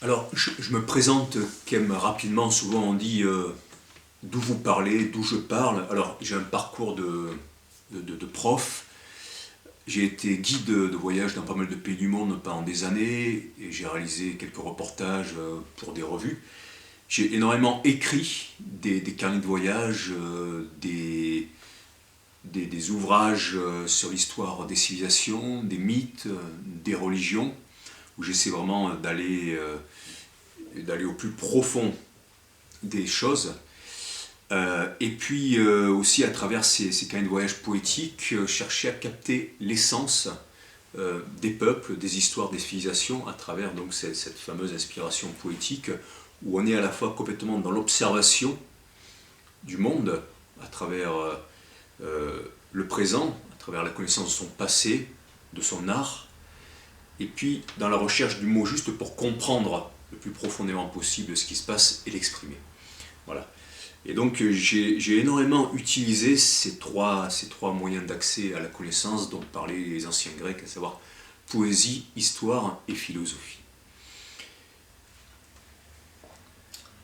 Alors, je me présente rapidement, souvent on dit d'où vous parlez, d'où je parle. Alors, j'ai un parcours de prof. J'ai été guide de voyage dans pas mal de pays du monde pendant des années et j'ai réalisé quelques reportages pour des revues. J'ai énormément écrit des carnets de voyage, des ouvrages sur l'histoire des civilisations, des mythes, des religions, où j'essaie vraiment d'aller au plus profond des choses. Et puis aussi à travers ces carnets de voyage poétiques, chercher à capter l'essence des peuples, des histoires, des civilisations, à travers donc cette fameuse inspiration poétique, où on est à la fois complètement dans l'observation du monde, à travers le présent, à travers la connaissance de son passé, de son art, et puis dans la recherche du mot juste pour comprendre le plus profondément possible ce qui se passe et l'exprimer. Voilà. Et donc j'ai énormément utilisé ces trois moyens d'accès à la connaissance dont parlaient les anciens Grecs, à savoir poésie, histoire et philosophie.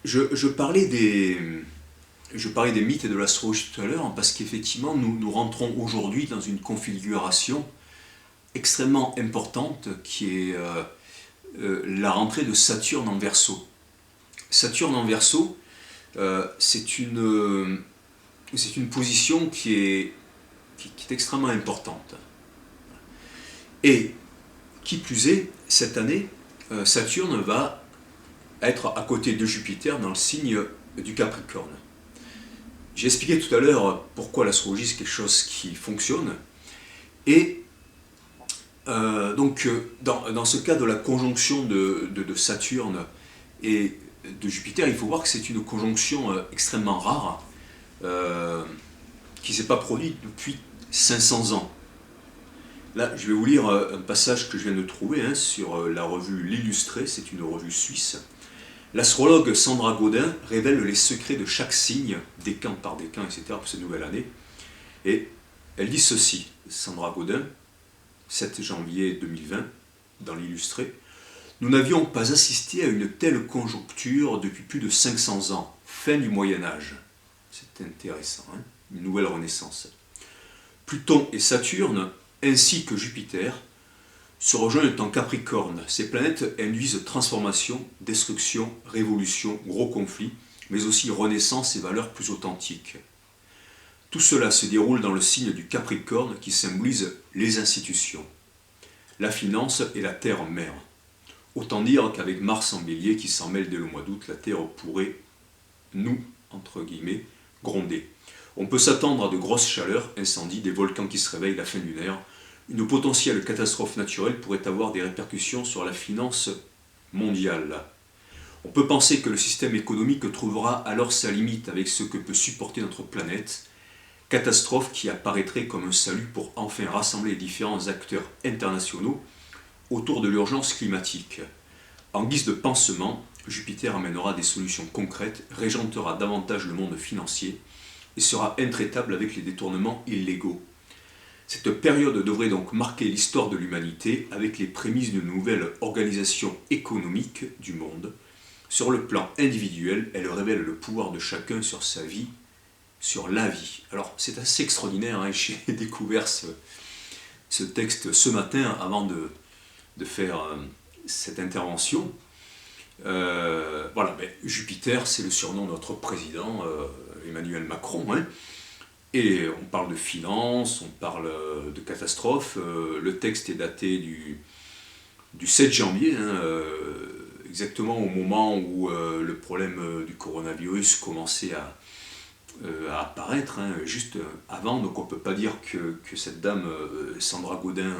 Je parlais des mythes et de l'astrologie tout à l'heure parce qu'effectivement nous rentrons aujourd'hui dans une configuration extrêmement importante qui est la rentrée de Saturne en Verseau. Saturne en Verseau, c'est une position qui est extrêmement importante. Et qui plus est, cette année, Saturne va être à côté de Jupiter dans le signe du Capricorne. J'ai expliqué tout à l'heure pourquoi l'astrologie c'est quelque chose qui fonctionne. Et dans ce cas de la conjonction de Saturne et de Jupiter, il faut voir que c'est une conjonction extrêmement rare qui ne s'est pas produite depuis 500 ans. Là, je vais vous lire un passage que je viens de trouver sur la revue L'Illustré, c'est une revue suisse. L'astrologue Sandra Gaudin révèle les secrets de chaque signe, décan par décan, etc., pour cette nouvelle année. Et elle dit ceci, Sandra Gaudin, 7 janvier 2020, dans l'Illustré. Nous n'avions pas assisté à une telle conjoncture depuis plus de 500 ans, fin du Moyen-Âge. C'est intéressant, une nouvelle renaissance. Pluton et Saturne, ainsi que Jupiter, se rejoignent en Capricorne. Ces planètes induisent transformation, destruction, révolution, gros conflits, mais aussi renaissance et valeurs plus authentiques. Tout cela se déroule dans le signe du Capricorne qui symbolise les institutions, la finance et la terre-mère. Autant dire qu'avec Mars en bélier qui s'en mêle dès le mois d'août, la Terre pourrait, entre guillemets, gronder. On peut s'attendre à de grosses chaleurs, incendies, des volcans qui se réveillent, la fin lunaire. Une potentielle catastrophe naturelle pourrait avoir des répercussions sur la finance mondiale. On peut penser que le système économique trouvera alors sa limite avec ce que peut supporter notre planète, catastrophe qui apparaîtrait comme un salut pour enfin rassembler les différents acteurs internationaux autour de l'urgence climatique. En guise de pansement, Jupiter amènera des solutions concrètes, régentera davantage le monde financier et sera intraitable avec les détournements illégaux. Cette période devrait donc marquer l'histoire de l'humanité avec les prémices d'une nouvelle organisation économique du monde. Sur le plan individuel, elle révèle le pouvoir de chacun sur sa vie, sur la vie. Alors c'est assez extraordinaire, j'ai découvert ce texte ce matin avant de faire cette intervention. Voilà, mais Jupiter, c'est le surnom de notre président Emmanuel Macron. Et on parle de finance, on parle de catastrophe. Le texte est daté du 7 janvier, exactement au moment où le problème du coronavirus commençait à apparaître, juste avant. Donc on ne peut pas dire que cette dame, Sandra Gaudin,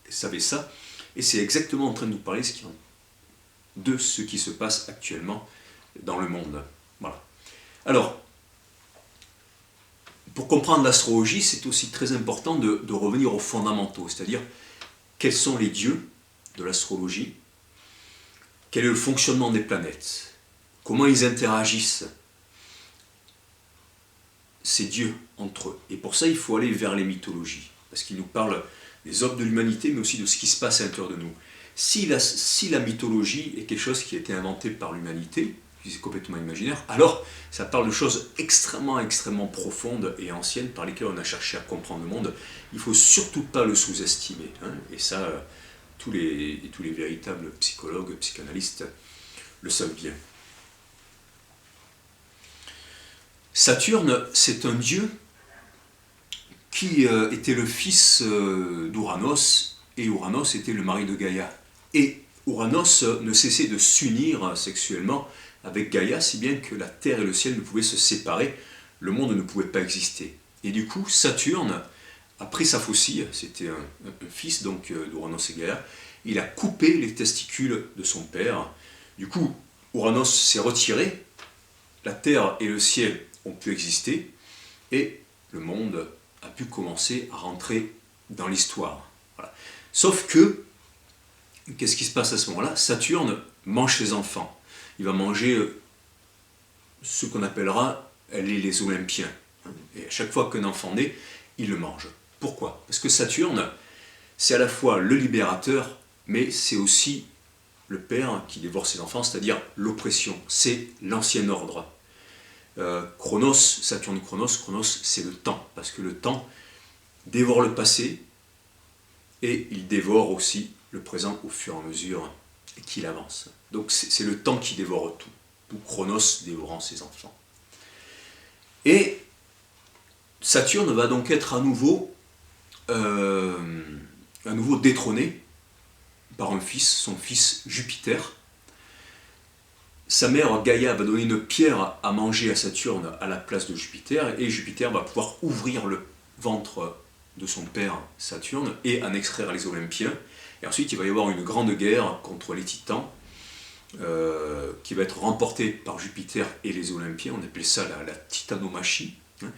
savait ça. Et c'est exactement en train de nous parler de ce qui se passe actuellement dans le monde. Voilà. Alors, pour comprendre l'astrologie, c'est aussi très important de revenir aux fondamentaux, c'est-à-dire quels sont les dieux de l'astrologie, quel est le fonctionnement des planètes, comment ils interagissent, ces dieux entre eux. Et pour ça, il faut aller vers les mythologies, parce qu'ils nous parlent des hommes de l'humanité, mais aussi de ce qui se passe à l'intérieur de nous. Si la mythologie est quelque chose qui a été inventé par l'humanité, qui est complètement imaginaire, alors ça parle de choses extrêmement, extrêmement profondes et anciennes par lesquelles on a cherché à comprendre le monde. Il ne faut surtout pas le sous-estimer, hein, et ça, tous les véritables psychologues, psychanalystes le savent bien. Saturne, c'est un dieu qui était le fils d'Ouranos, et Ouranos était le mari de Gaïa. Et Ouranos ne cessait de s'unir sexuellement avec Gaïa, si bien que la terre et le ciel ne pouvaient se séparer, le monde ne pouvait pas exister. Et du coup, Saturne a pris sa faucille, c'était un fils donc d'Ouranos et Gaïa, il a coupé les testicules de son père. Du coup, Ouranos s'est retiré, la terre et le ciel ont pu exister, et le monde a pu commencer à rentrer dans l'histoire. Voilà. Sauf que, qu'est-ce qui se passe à ce moment-là? Saturne mange ses enfants. Il va manger ce qu'on appellera les Olympiens. Et à chaque fois qu'un enfant naît, il le mange. Pourquoi? Parce que Saturne, c'est à la fois le libérateur, mais c'est aussi le père qui dévore ses enfants, c'est-à-dire l'oppression. C'est l'ancien ordre. Chronos, Saturne Chronos, c'est le temps, parce que le temps dévore le passé et il dévore aussi le présent au fur et à mesure qu'il avance. Donc c'est le temps qui dévore tout, tout Chronos dévorant ses enfants. Et Saturne va donc être à nouveau détrôné par un fils, son fils Jupiter. Sa mère Gaïa va donner une pierre à manger à Saturne à la place de Jupiter, et Jupiter va pouvoir ouvrir le ventre de son père Saturne et en extraire les Olympiens. Et ensuite il va y avoir une grande guerre contre les Titans qui va être remportée par Jupiter et les Olympiens, on appelle ça la titanomachie, hein,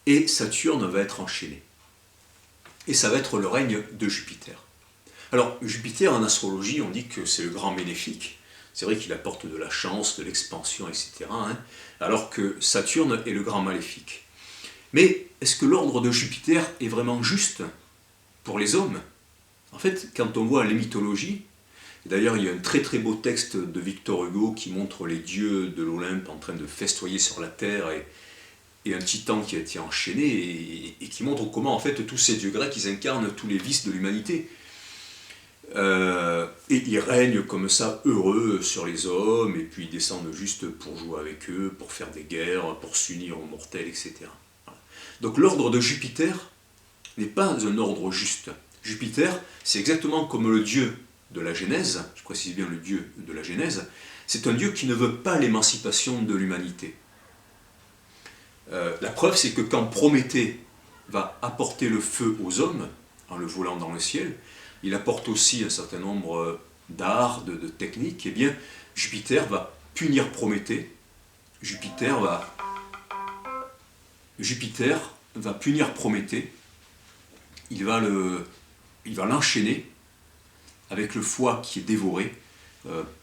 et Saturne va être enchaîné. Et ça va être le règne de Jupiter. Alors Jupiter en astrologie on dit que c'est le grand bénéfique. C'est vrai qu'il apporte de la chance, de l'expansion, etc. Hein, alors que Saturne est le grand maléfique. Mais est-ce que l'ordre de Jupiter est vraiment juste pour les hommes? En fait, quand on voit les mythologies, d'ailleurs il y a un très très beau texte de Victor Hugo qui montre les dieux de l'Olympe en train de festoyer sur la terre et un titan qui a été enchaîné et qui montre comment en fait tous ces dieux grecs ils incarnent tous les vices de l'humanité. Et ils règnent comme ça, heureux sur les hommes, et puis ils descendent juste pour jouer avec eux, pour faire des guerres, pour s'unir aux mortels, etc. Voilà. Donc l'ordre de Jupiter n'est pas un ordre juste. Jupiter, c'est exactement comme le dieu de la Genèse, je précise bien le dieu de la Genèse, c'est un dieu qui ne veut pas l'émancipation de l'humanité. La preuve, c'est que quand Prométhée va apporter le feu aux hommes, en le volant dans le ciel, il apporte aussi un certain nombre d'arts, de techniques, et bien Jupiter va punir Prométhée, Jupiter va punir Prométhée, il va l'enchaîner avec le foie qui est dévoré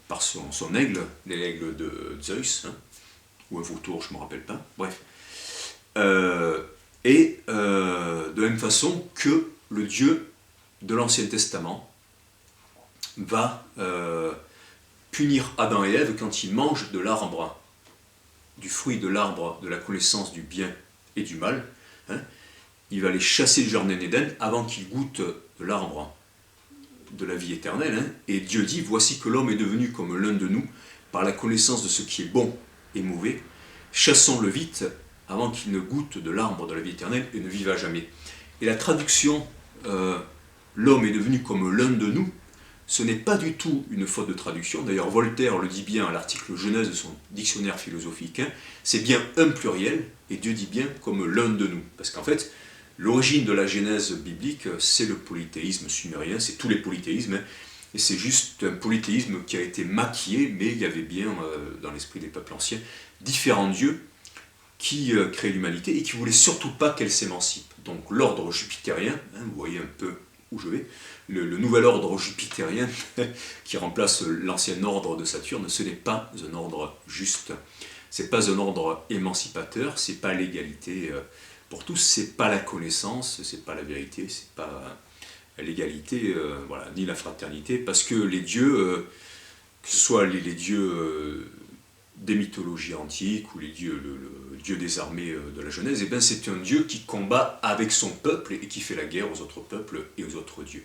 par son aigle, l'aigle de Zeus, hein, ou un vautour, je ne me rappelle pas, bref. De la même façon que le Dieu de l'Ancien Testament va punir Adam et Ève quand ils mangent de l'arbre, du fruit de l'arbre de la connaissance du bien et du mal. Hein. Il va les chasser du jardin d'Éden avant qu'ils goûtent de l'arbre de la vie éternelle. Hein. Et Dieu dit, voici que l'homme est devenu comme l'un de nous, par la connaissance de ce qui est bon et mauvais. Chassons-le vite avant qu'il ne goûte de l'arbre de la vie éternelle et ne vive à jamais. Et la traduction l'homme est devenu comme l'un de nous, ce n'est pas du tout une faute de traduction. D'ailleurs, Voltaire le dit bien à l'article Genèse de son dictionnaire philosophique. Hein, c'est bien un pluriel, et Dieu dit bien comme l'un de nous. Parce qu'en fait, l'origine de la Genèse biblique, c'est le polythéisme sumérien, c'est tous les polythéismes. Hein, et c'est juste un polythéisme qui a été maquillé, mais il y avait bien, dans l'esprit des peuples anciens, différents dieux qui créaient l'humanité et qui ne voulaient surtout pas qu'elle s'émancipe. Donc l'ordre jupitérien, hein, vous voyez un peu où je vais, le nouvel ordre jupitérien qui remplace l'ancien ordre de Saturne, ce n'est pas un ordre juste, ce n'est pas un ordre émancipateur, ce n'est pas l'égalité pour tous, ce n'est pas la connaissance, ce n'est pas la vérité, ce n'est pas l'égalité, voilà, ni la fraternité, parce que les dieux, que ce soit les dieux des mythologies antiques ou les dieux, le dieu des armées de la Genèse, eh ben c'est un dieu qui combat avec son peuple et qui fait la guerre aux autres peuples et aux autres dieux.